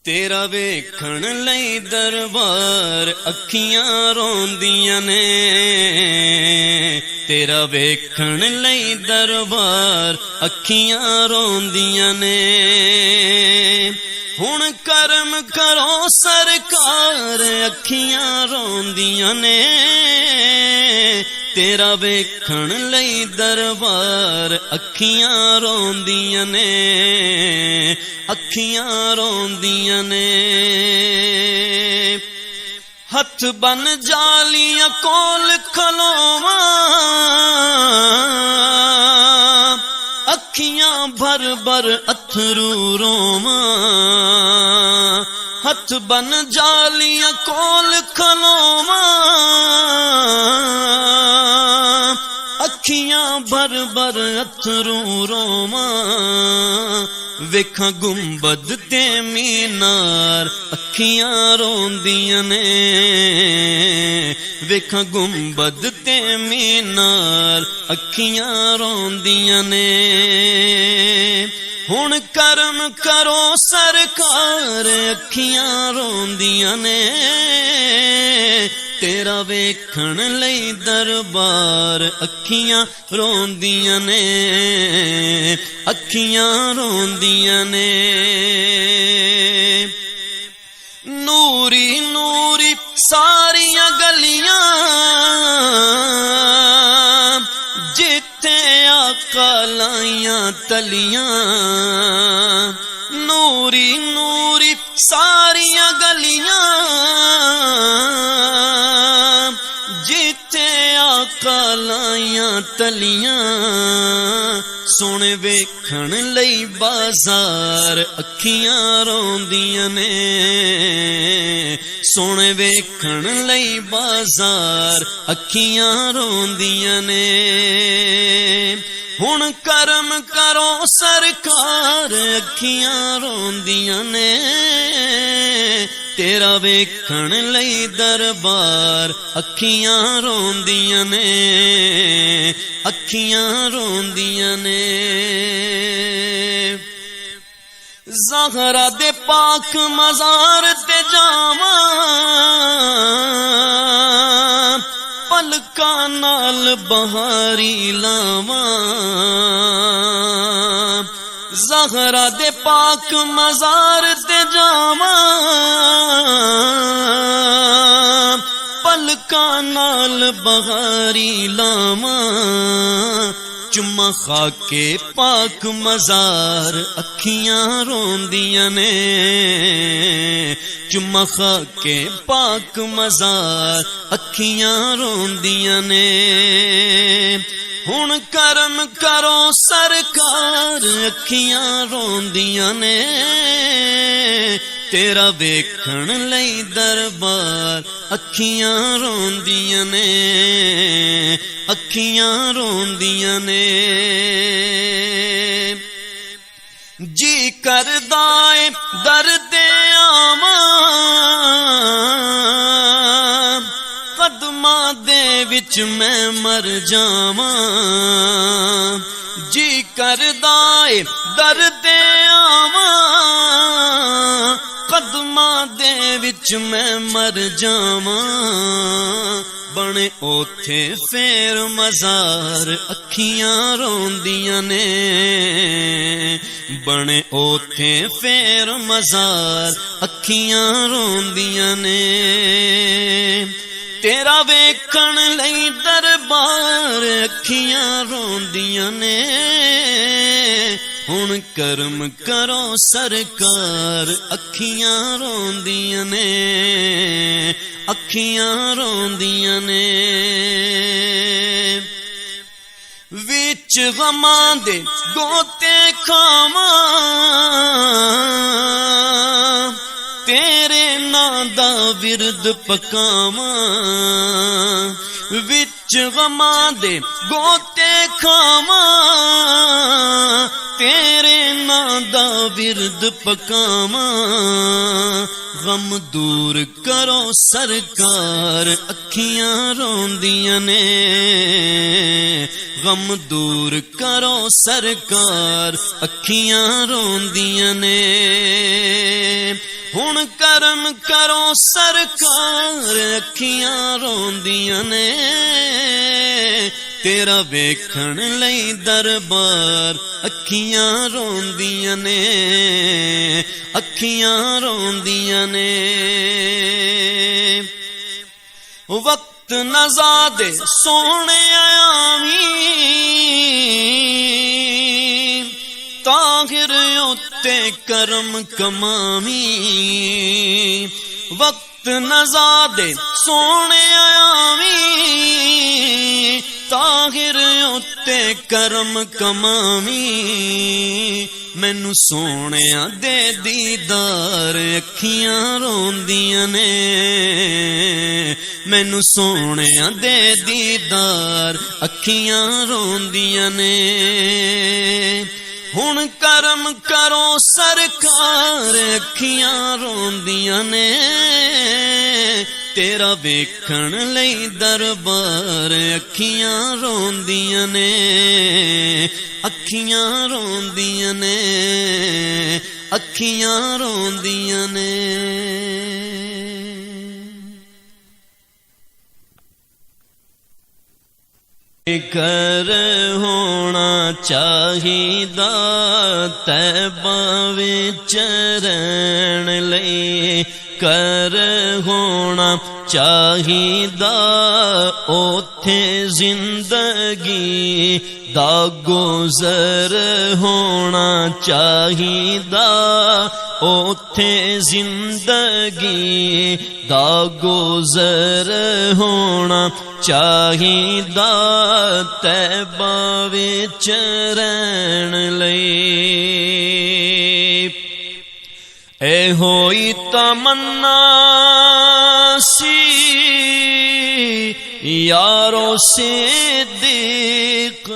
तेरा वेखण लई दरबार अखियां रोंदियां ने, तेरा वेखण लई दरबार अखियां रोंदियां ने। हुण करम करो सरकार अखियां रोंदियां ने, तेरा वेखण लई दरबार अखियां रोंदियां ने, अखियां रोंदियां ने। हथ बन जालियां कोल खलोवां, अखियां भर भर अथरू रोवां। हथ बन जालियां कोल खलोवां, अखियां भर भर अथरू रोवां। वेखां गुंबद ते मीनार अखियां रोंदियां ने, वेखां गुंबद ते मीनार अखियां रोंदियां ने। हुण करम करो सरकार अखियां रोंदियां ने, तेरा वेखण लई दरबार अखियां रोंदियां ने, अखियां रोंदियां ने। नूरी नूरी सारियां गलियां, जिथे आका लाइयां तलियां। नूरी नूरी सारियां गलियां, जिथे आका लाइयां तलियां। सोने वेखण लई बाजार अखियां रोंदियां ने, सोने वेखण लई बाजार अखियां रोंदियां ने। हुण करम करो सरकार अखियां रोंदियां ने, तेरा वेखण लई दरबार अखियां रोंदियां ने, अखियां रोंदियां ने। ज़हरा दे पाक मज़ार ते जावां, पलकां नाल बहारी लावां। ज़हरा दे पाक मज़ार ते जावां, पलकां नाल बहारी लावां। चुम्मा खाके पाक मज़ार अखियां रोंदियां ने, चुम्मा खाके पाक मज़ार अखियां रोंदियां ने। हुण करम करो सरकार अखियां रोंदियां ने, तेरा वेखण लई दरबार अखियां रोंदियां ने, अखियां रोंदियां ने। जी करदा ए दर ते आवां, कदमां दे विच मैं मर जावां। जी करदा ए दर ते आवां, कदमां दे विच मैं मर जावां। बने ओथे फेर मज़ार अखियां रोंदियां ने, बने ओथे फेर मज़ार अखियां रोंदियां ने। तेरा वेखण लई दरबार अखियां रोंदियां ने। हुण करम करो सरकार अखियां रोंदियां ने, अखियां रोंदियां ने। विच गमां दे गोते खावां, तेरे नां दा विरद पकावां। विच गमां दे गोते खावां, तेरे नां दा विरद पकावां। غم دور کرو سرکار اکھیاں روندیاں نے غم دور کرو سرکار اکھیاں روندیاں نے ہن کرم کرو سرکار اکھیاں روندیاں نے تیرا ویکھن لئی دربار اکھیاں روندیاں نے اکھیاں روندیاں نے وقت نزا دے سونے آمین طاہر اُتے کرم کماویں وقت نزا دے سونے آمین طاہر اُتے کرم کماویں مینوں سونیاں دے دیدار اکھیاں روندیاں نے مینوں سونیاں دے دیدار اکھیاں روندیاں نے ہن کرم کرو سرکار اکھیاں روندیاں نے تیرا ویکھن لئی دربار اکھیاں روندیاں نے اکھیاں روندیاں نے اکھیاں روندیاں نے کر ہونا چاہیدا طیبہ وچ رہن لئی کر ہونا چاہیدا اوتھے زندگی دا گزر ہونا چاہیدا اوتھے زندگی دا گزر ہونا چاہیدا طیبہ وچ رہن لئی اے ہوئی تمنا سی یارو صدیق